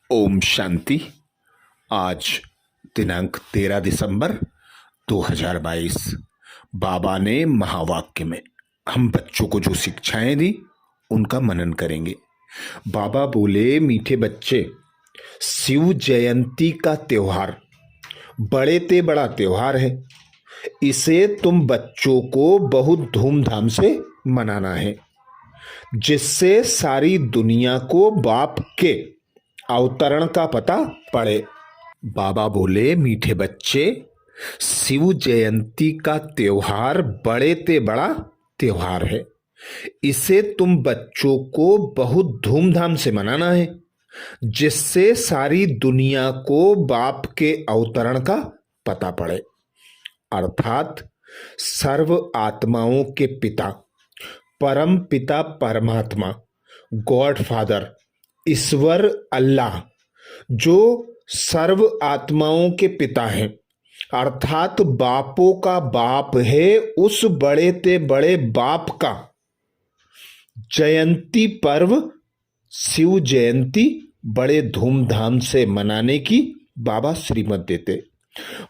ओम शांति। आज दिनांक 13 दिसंबर 2022। बाबा ने महावाक्य में हम बच्चों को जो शिक्षाएं दी उनका मनन करेंगे। बाबा बोले, मीठे बच्चे, शिव जयंती का त्योहार बड़े ते बड़ा त्योहार है। इसे तुम बच्चों को बहुत धूमधाम से मनाना है, जिससे सारी दुनिया को बाप के अवतरण का पता पड़े। बाबा बोले, मीठे बच्चे, शिव जयंती का त्योहार बड़े ते बड़ा त्योहार है। इसे तुम बच्चों को बहुत धूमधाम से मनाना है, जिससे सारी दुनिया को बाप के अवतरण का पता पड़े। अर्थात सर्व आत्माओं के पिता, परम पिता परमात्मा, गॉड फादर, ईश्वर अल्लाह, जो सर्व आत्माओं के पिता हैं, अर्थात बापों का बाप है, उस बड़े ते बड़े बाप का जयंती पर्व शिव जयंती बड़े धूमधाम से मनाने की बाबा श्रीमत देते।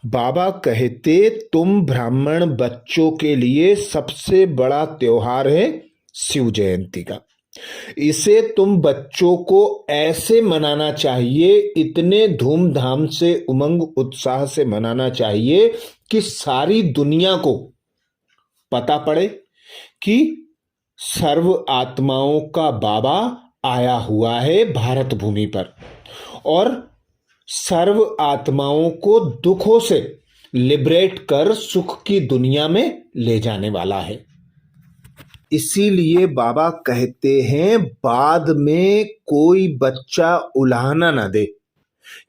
बाबा कहते, तुम ब्राह्मण बच्चों के लिए सबसे बड़ा त्योहार है शिव जयंती का। इसे तुम बच्चों को ऐसे मनाना चाहिए, इतने धूमधाम से, उमंग उत्साह से मनाना चाहिए कि सारी दुनिया को पता पड़े कि सर्व आत्माओं का बाबा आया हुआ है भारत भूमि पर और सर्व आत्माओं को दुखों से लिबरेट कर सुख की दुनिया में ले जाने वाला है। इसीलिए बाबा कहते हैं, बाद में कोई बच्चा उलाहना न दे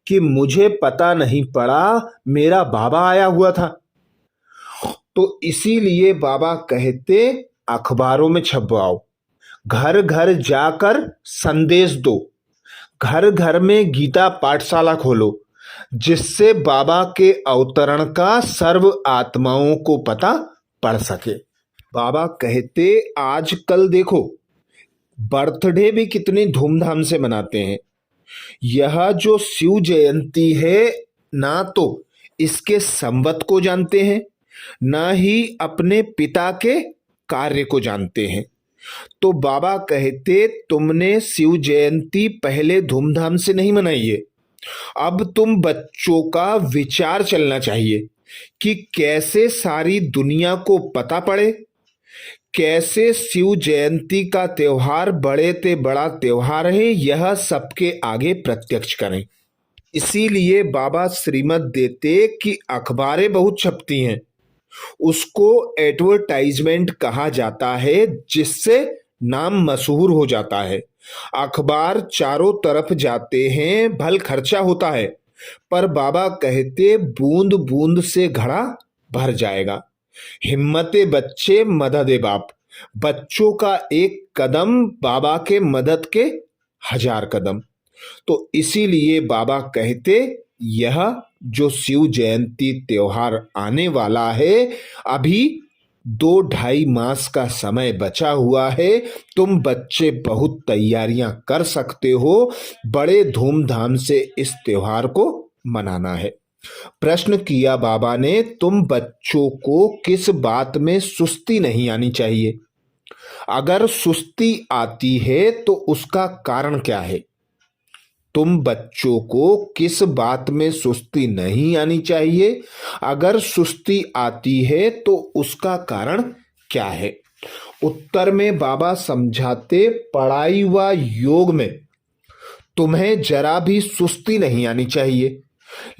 कि मुझे पता नहीं पड़ा, मेरा बाबा आया हुआ था। तो इसीलिए बाबा कहते, अखबारों में छपवाओ, घर घर जाकर संदेश दो, घर घर में गीता पाठशाला खोलो, जिससे बाबा के अवतरण का सर्व आत्माओं को पता पड़ सके। बाबा कहते, आजकल देखो बर्थडे भी कितनी धूमधाम से मनाते हैं। यह जो शिव जयंती है, ना तो इसके संवत को जानते हैं, ना ही अपने पिता के कार्य को जानते हैं। तो बाबा कहते, तुमने शिव जयंती पहले धूमधाम से नहीं मनाई है। अब तुम बच्चों का विचार चलना चाहिए कि कैसे सारी दुनिया को पता पड़े, कैसे शिव जयंती का त्योहार बड़े ते बड़ा त्योहार है, यह सबके आगे प्रत्यक्ष करें। इसीलिए बाबा श्रीमत देते कि अखबारें बहुत छपती हैं, उसको एडवर्टाइजमेंट कहा जाता है, जिससे नाम मशहूर हो जाता है। अखबार चारों तरफ जाते हैं, भल खर्चा होता है, पर बाबा कहते, बूंद बूंद से घड़ा भर जाएगा। हिम्मते बच्चे मददे बाप, बच्चों का एक कदम बाबा के मदद के 1000 कदम। तो इसीलिए बाबा कहते, यह जो शिव जयंती त्योहार आने वाला है, अभी 2-2.5 मास का समय बचा हुआ है। तुम बच्चे बहुत तैयारियां कर सकते हो, बड़े धूमधाम से इस त्योहार को मनाना है। प्रश्न किया बाबा ने, तुम बच्चों को किस बात में सुस्ती नहीं आनी चाहिए? अगर सुस्ती आती है तो उसका कारण क्या है? तुम बच्चों को किस बात में सुस्ती नहीं आनी चाहिए? अगर सुस्ती आती है तो उसका कारण क्या है? उत्तर में बाबा समझाते, पढ़ाई व योग में तुम्हें जरा भी सुस्ती नहीं आनी चाहिए।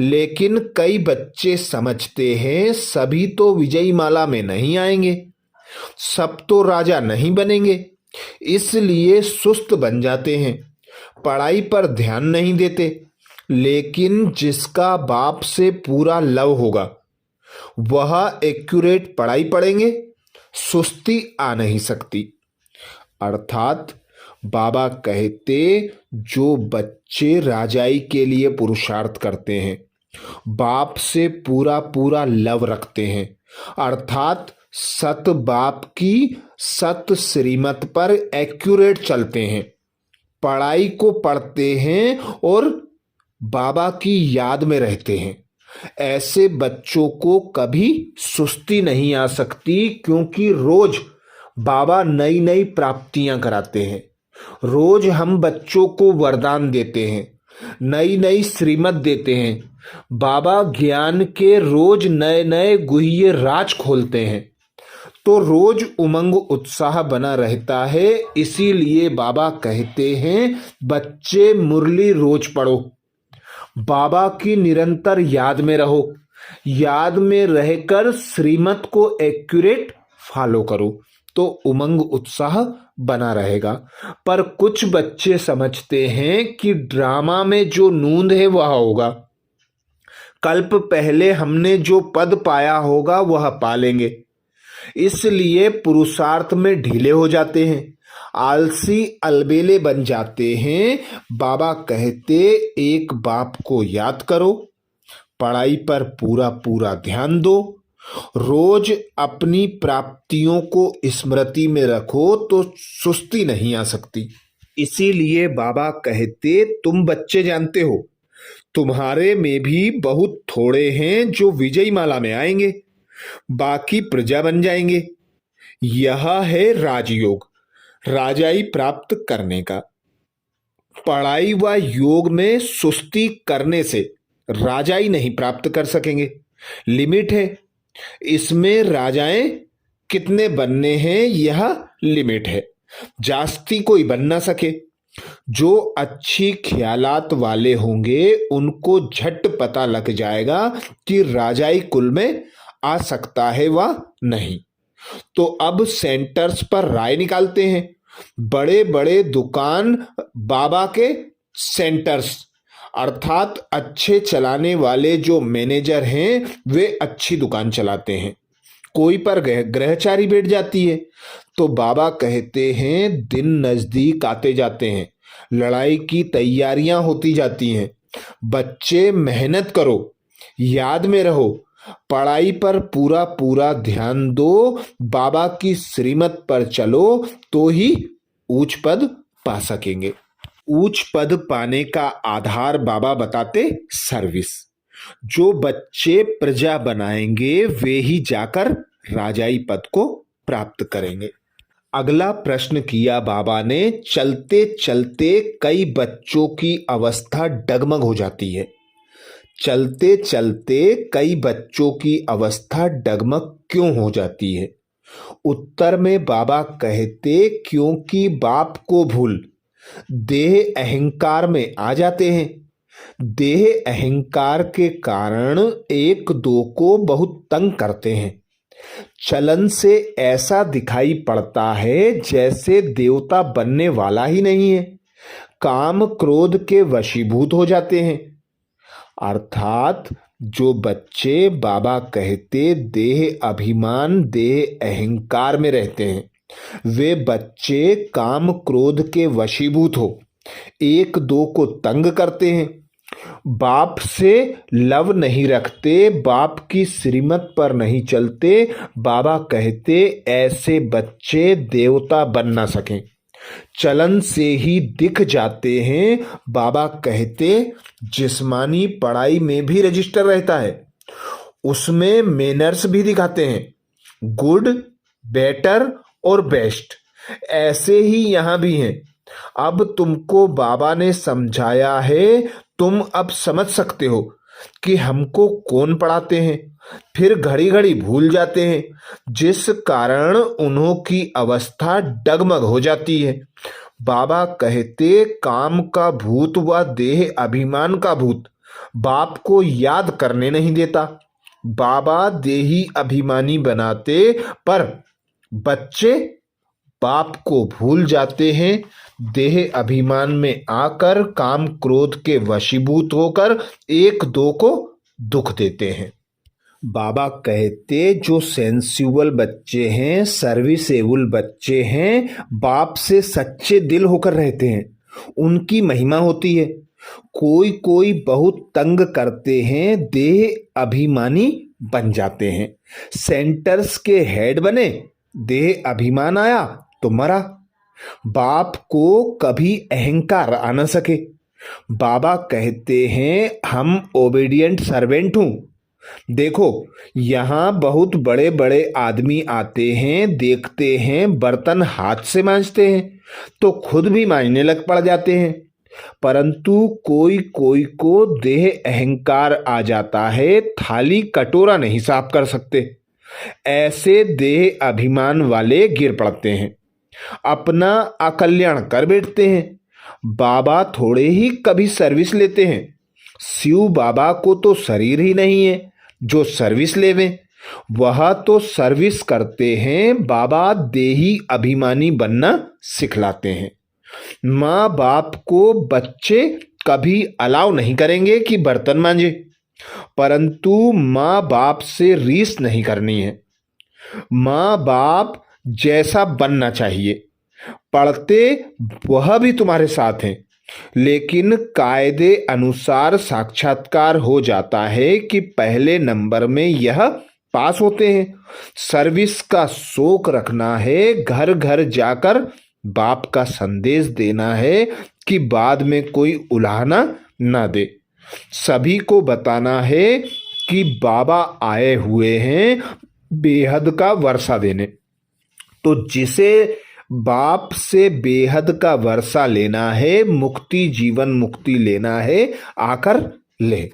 लेकिन कई बच्चे समझते हैं, सभी तो विजयी माला में नहीं आएंगे, सब तो राजा नहीं बनेंगे, इसलिए सुस्त बन जाते हैं, पढ़ाई पर ध्यान नहीं देते। लेकिन जिसका बाप से पूरा लव होगा, वह एक्यूरेट पढ़ाई पढ़ेंगे, सुस्ती आ नहीं सकती। अर्थात बाबा कहते, जो बच्चे राजाई के लिए पुरुषार्थ करते हैं, बाप से पूरा पूरा लव रखते हैं, अर्थात सत बाप की सत श्रीमत पर एक्यूरेट चलते हैं, पढ़ाई को पढ़ते हैं और बाबा की याद में रहते हैं। ऐसे बच्चों को कभी सुस्ती नहीं आ सकती, क्योंकि रोज बाबा नई नई प्राप्तियां कराते हैं। रोज हम बच्चों को वरदान देते हैं, नई नई श्रीमत देते हैं। बाबा ज्ञान के रोज नए नए गुह्य राज खोलते हैं, तो रोज उमंग उत्साह बना रहता है। इसीलिए बाबा कहते हैं, बच्चे मुरली रोज पढ़ो, बाबा की निरंतर याद में रहो, याद में रहकर श्रीमत को एक्यूरेट फॉलो करो, तो उमंग उत्साह बना रहेगा। पर कुछ बच्चे समझते हैं कि ड्रामा में जो नूंद है वह होगा, कल्प पहले हमने जो पद पाया होगा वह पालेंगे, इसलिए पुरुषार्थ में ढीले हो जाते हैं, आलसी अलबेले बन जाते हैं। बाबा कहते, एक बाप को याद करो, पढ़ाई पर पूरा पूरा ध्यान दो, रोज अपनी प्राप्तियों को स्मृति में रखो, तो सुस्ती नहीं आ सकती। इसीलिए बाबा कहते, तुम बच्चे जानते हो, तुम्हारे में भी बहुत थोड़े हैं जो विजयी माला में आएंगे, बाकी प्रजा बन जाएंगे। यह है राजयोग, राजाई प्राप्त करने का। पढ़ाई व योग में सुस्ती करने से राजाई नहीं प्राप्त कर सकेंगे, लिमिट है। इसमें राजाएं कितने बनने हैं यह लिमिट है, जास्ती कोई बन ना सके। जो अच्छी ख्यालात वाले होंगे उनको झट पता लग जाएगा कि राजाई कुल में आ सकता है व नहीं। तो अब सेंटर्स पर राय निकालते हैं, बड़े बड़े दुकान बाबा के सेंटर्स, अर्थात अच्छे चलाने वाले जो मैनेजर हैं वे अच्छी दुकान चलाते हैं। कोई पर ग्रहचारी बैठ जाती है, तो बाबा कहते हैं, दिन नजदीक आते जाते हैं, लड़ाई की तैयारियां होती जाती हैं। बच्चे मेहनत करो, याद में रहो, पढ़ाई पर पूरा पूरा ध्यान दो, बाबा की श्रीमत पर चलो, तो ही ऊंच पद पा सकेंगे। ऊंच पद पाने का आधार बाबा बताते सर्विस। जो बच्चे प्रजा बनाएंगे वे ही जाकर राजाई पद को प्राप्त करेंगे। अगला प्रश्न किया बाबा ने, चलते चलते कई बच्चों की अवस्था डगमग हो जाती है। चलते चलते कई बच्चों की अवस्था डगमग क्यों हो जाती है? उत्तर में बाबा कहते, क्योंकि बाप को भूल देह अहंकार में आ जाते हैं। देह अहंकार के कारण एक दो को बहुत तंग करते हैं। चलन से ऐसा दिखाई पड़ता है जैसे देवता बनने वाला ही नहीं है, काम क्रोध के वशीभूत हो जाते हैं। अर्थात जो बच्चे बाबा कहते देह अभिमान देह अहंकार में रहते हैं, वे बच्चे काम क्रोध के वशीभूत हो एक दो को तंग करते हैं, बाप से लव नहीं रखते, बाप की श्रीमत पर नहीं चलते। बाबा कहते ऐसे बच्चे देवता बन ना सकें, चलन से ही दिख जाते हैं। बाबा कहते जिस्मानी पढ़ाई में भी रजिस्टर रहता है, उसमें मैनर्स भी दिखाते हैं, गुड, बेटर और बेस्ट, ऐसे ही यहां भी हैं। अब तुमको बाबा ने समझाया है, तुम अब समझ सकते हो कि हमको कौन पढ़ाते हैं। फिर घड़ी घड़ी भूल जाते हैं, जिस कारण उन्हों की अवस्था डगमग हो जाती है। बाबा कहते काम का भूत व देह अभिमान का भूत बाप को याद करने नहीं देता। बाबा देही अभिमानी बनाते, पर बच्चे बाप को भूल जाते हैं। देह अभिमान में आकर काम क्रोध के वशीभूत होकर एक दो को दुख देते हैं। बाबा कहते जो सेंसिबल बच्चे हैं, सर्विसेबल बच्चे हैं, बाप से सच्चे दिल होकर रहते हैं, उनकी महिमा होती है। कोई कोई बहुत तंग करते हैं, देह अभिमानी बन जाते हैं, सेंटर्स के हेड बने, देह अभिमान आया तो मरा। बाप को कभी अहंकार आ न सके, बाबा कहते हैं हम ओबीडिएंट सर्वेंट हूं। देखो, यहाँ बहुत बड़े बड़े आदमी आते हैं, देखते हैं बर्तन हाथ से मांजते हैं तो खुद भी मांजने लग पड़ जाते हैं, परंतु कोई कोई को देह अहंकार आ जाता है, थाली कटोरा नहीं साफ कर सकते। ऐसे देह अभिमान वाले गिर पड़ते हैं, अपना अकल्याण कर बैठते हैं। बाबा थोड़े ही कभी सर्विस लेते हैं। शिव बाबा को तो शरीर ही नहीं है जो सर्विस लेवे, वह तो सर्विस करते हैं। बाबा देही अभिमानी बनना सिखलाते हैं। माँ बाप को बच्चे कभी अलाउ नहीं करेंगे कि बर्तन मांजे, परंतु माँ बाप से रीस नहीं करनी है। माँ बाप जैसा बनना चाहिए, पढ़ते वह भी तुम्हारे साथ हैं, लेकिन कायदे अनुसार साक्षात्कार हो जाता है कि पहले नंबर में यह पास होते हैं। सर्विस का शौक रखना है, घर घर जाकर बाप का संदेश देना है कि बाद में कोई उलाहना ना दे। सभी को बताना है कि बाबा आए हुए हैं बेहद का वर्षा देने। तो जिसे बाप से बेहद का वर्षा लेना है, मुक्ति जीवन मुक्ति लेना है, आकर ले।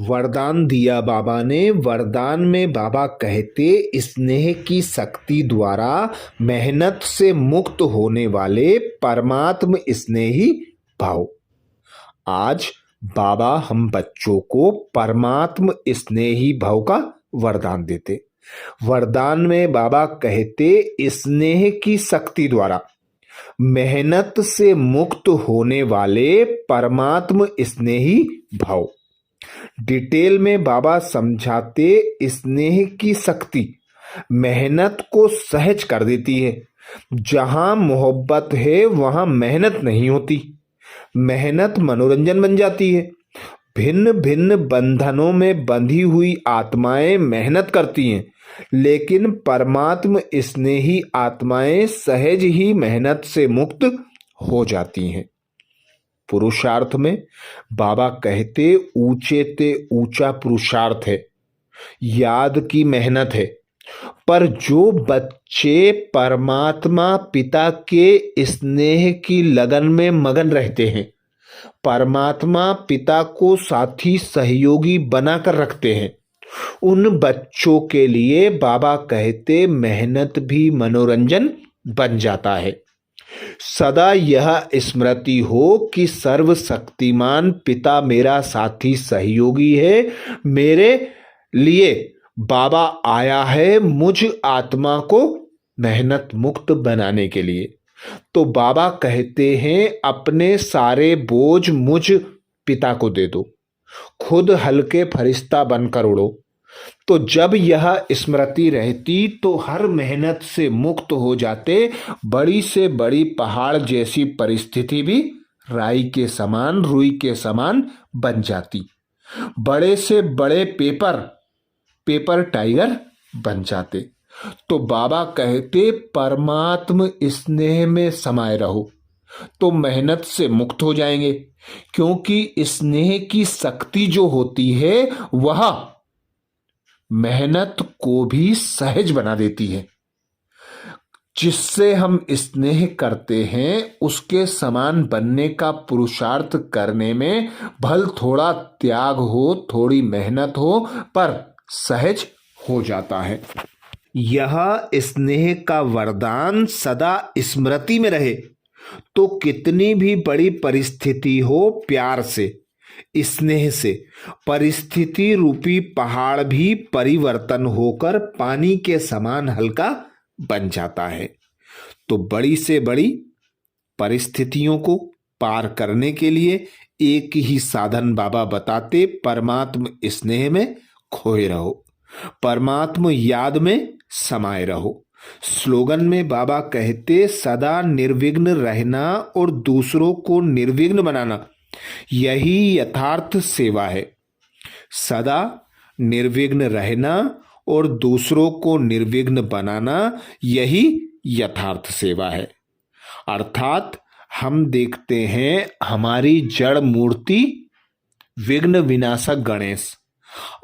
वरदान दिया बाबा ने। वरदान में बाबा कहते स्नेह की शक्ति द्वारा मेहनत से मुक्त होने वाले परमात्म स्नेही भाव। आज बाबा हम बच्चों को परमात्म स्नेही भाव का वरदान देते। वरदान में बाबा कहते स्नेह की शक्ति द्वारा मेहनत से मुक्त होने वाले परमात्म स्नेही भाव। डिटेल में बाबा समझाते स्नेह की शक्ति मेहनत को सहज कर देती है। जहां मोहब्बत है वहां मेहनत नहीं होती, मेहनत मनोरंजन बन जाती है। भिन्न भिन्न बंधनों में बंधी हुई आत्माएं मेहनत करती हैं, लेकिन परमात्म स्नेही आत्माएं सहज ही मेहनत से मुक्त हो जाती हैं। पुरुषार्थ में बाबा कहते ऊंचे ते ऊंचा पुरुषार्थ है, याद की मेहनत है। पर जो बच्चे परमात्मा पिता के स्नेह की लगन में मगन रहते हैं, परमात्मा पिता को साथी सहयोगी बनाकर रखते हैं, उन बच्चों के लिए बाबा कहते मेहनत भी मनोरंजन बन जाता है। सदा यह स्मृति हो कि सर्वशक्तिमान पिता मेरा साथी सहयोगी है, मेरे लिए बाबा आया है मुझ आत्मा को मेहनत मुक्त बनाने के लिए। तो बाबा कहते हैं अपने सारे बोझ मुझ पिता को दे दो, खुद हल्के फरिश्ता बनकर उड़ो। तो जब यह स्मृति रहती तो हर मेहनत से मुक्त हो जाते। बड़ी से बड़ी पहाड़ जैसी परिस्थिति भी राई के समान, रुई के समान बन जाती। बड़े से बड़े पेपर टाइगर बन जाते। तो बाबा कहते परमात्म स्नेह में समाये रहो तो मेहनत से मुक्त हो जाएंगे, क्योंकि स्नेह की शक्ति जो होती है वह मेहनत को भी सहज बना देती है। जिससे हम स्नेह करते हैं उसके समान बनने का पुरुषार्थ करने में भल थोड़ा त्याग हो, थोड़ी मेहनत हो, पर सहज हो जाता है। यह स्नेह का वरदान सदा स्मृति में रहे तो कितनी भी बड़ी परिस्थिति हो, प्यार से स्नेह से परिस्थिति रूपी पहाड़ भी परिवर्तन होकर पानी के समान हल्का बन जाता है। तो बड़ी से बड़ी परिस्थितियों को पार करने के लिए एक ही साधन बाबा बताते, परमात्म स्नेह में खोए रहो, परमात्म याद में समाये रहो। स्लोगन में बाबा कहते सदा निर्विघ्न रहना और दूसरों को निर्विघ्न बनाना, यही यथार्थ सेवा है। सदा निर्विघ्न रहना और दूसरों को निर्विघ्न बनाना, यही यथार्थ सेवा है। अर्थात हम देखते हैं हमारी जड़ मूर्ति विघ्न विनाशक गणेश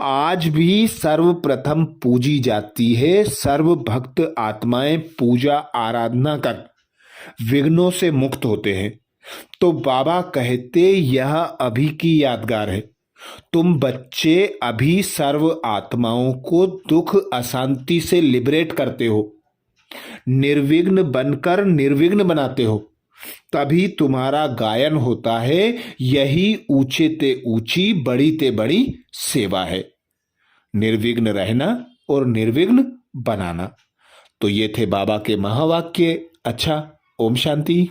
आज भी सर्वप्रथम पूजी जाती है। सर्व भक्त आत्माएं पूजा आराधना कर विघ्नों से मुक्त होते हैं। तो बाबा कहते यह अभी की यादगार है। तुम बच्चे अभी सर्व आत्माओं को दुख अशांति से लिबरेट करते हो, निर्विघ्न बनकर निर्विघ्न बनाते हो। तभी तुम्हारा गायन होता है, यही ऊंचे ते ऊंची बड़ी ते बड़ी सेवा है। निर्विघ्न रहना और निर्विघ्न बनाना। तो ये थे बाबा के महावाक्य। अच्छा, ओम शांति।